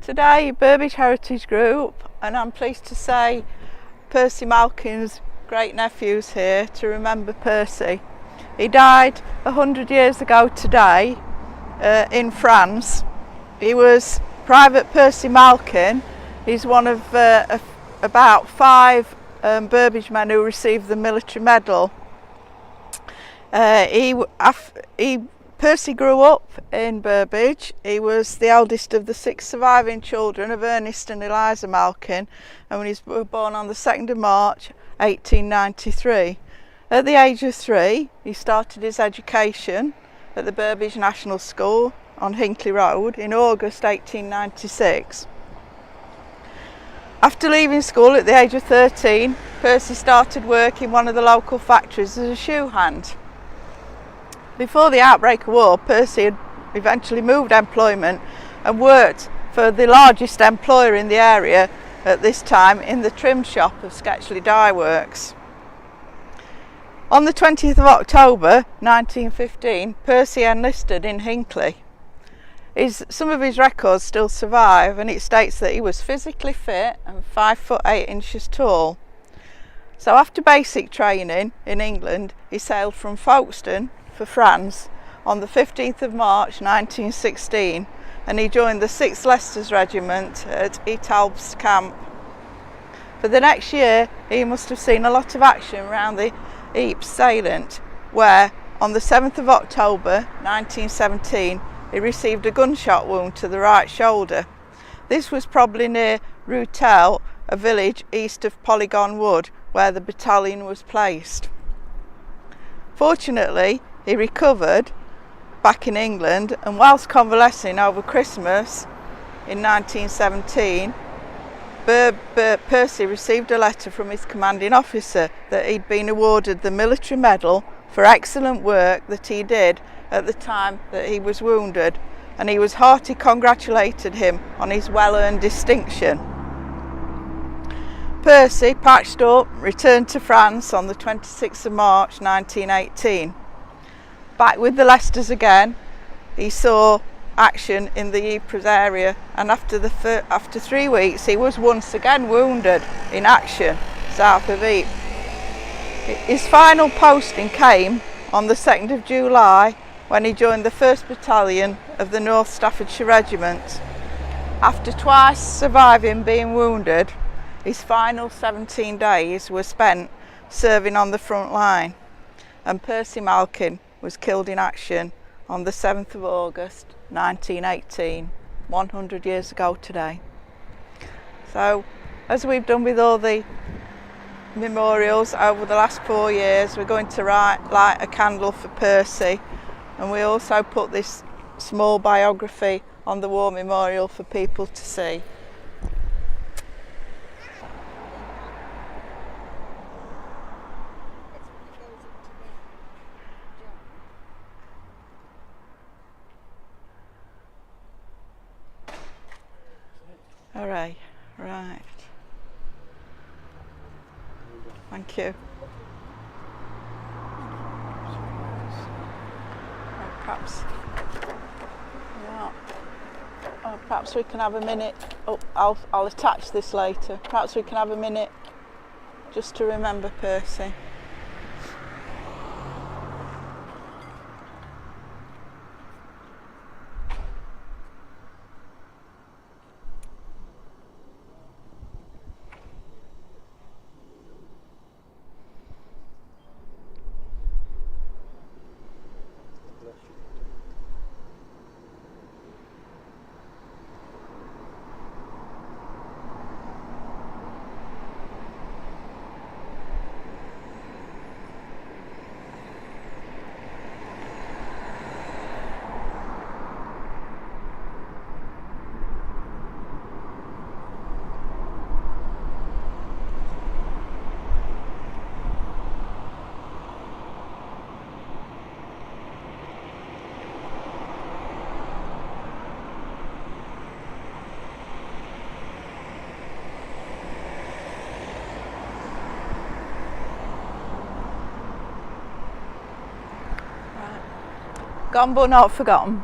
Today, Burbage Heritage Group, and I'm pleased to say Percy Malkin's great nephew's here to remember Percy. He died 100 years ago today in France. He was Private Percy Malkin. He's one of about 5 Burbage men who received the military medal. Percy grew up in Burbage. He was the eldest of the 6 surviving children of Ernest and Eliza Malkin, and he was born on the 2nd of March 1893. At the age of 3, he started his education at the Burbage National School on Hinckley Road in August 1896. After leaving school at the age of 13, Percy started work in one of the local factories as a shoe hand. Before the outbreak of war, Percy had eventually moved employment and worked for the largest employer in the area at this time in the trim shop of Sketchley Dye Works. On the 20th of October 1915, Percy enlisted in Hinckley. Some of his records still survive, and it states that he was physically fit and 5 foot 8 inches tall. So after basic training in England, he sailed from Folkestone for France on the 15th of March 1916, and he joined the 6th Leicester's Regiment at Etalb's camp. For the next year, he must have seen a lot of action around the Ypres salient, where on the 7th of October 1917 he received a gunshot wound to the right shoulder. This was probably near Routel, a village east of Polygon Wood, where the battalion was placed. Fortunately, he recovered back in England, and whilst convalescing over Christmas in 1917, Percy received a letter from his commanding officer that he'd been awarded the military medal for excellent work that he did at the time that he was wounded, and he was heartily congratulated him on his well-earned distinction. Percy, patched up, returned to France on the 26th of March 1918. Back with the Leicesters again, he saw action in the Ypres area, and after 3 weeks he was once again wounded in action south of Ypres. His final posting came on the 2nd of July when he joined the 1st Battalion of the North Staffordshire Regiment. After twice surviving being wounded, his final 17 days were spent serving on the front line, and Percy Malkin was killed in action on the 7th of August 1918, 100 years ago today. So, as we've done with all the memorials over the last 4 years, we're going to light a candle for Percy, and we also put this small biography on the war memorial for people to see. All right, right. Thank you. Perhaps, yeah. Perhaps we can have a minute. Oh, I'll attach this later. Perhaps we can have a minute just to remember Percy. Gone but not forgotten.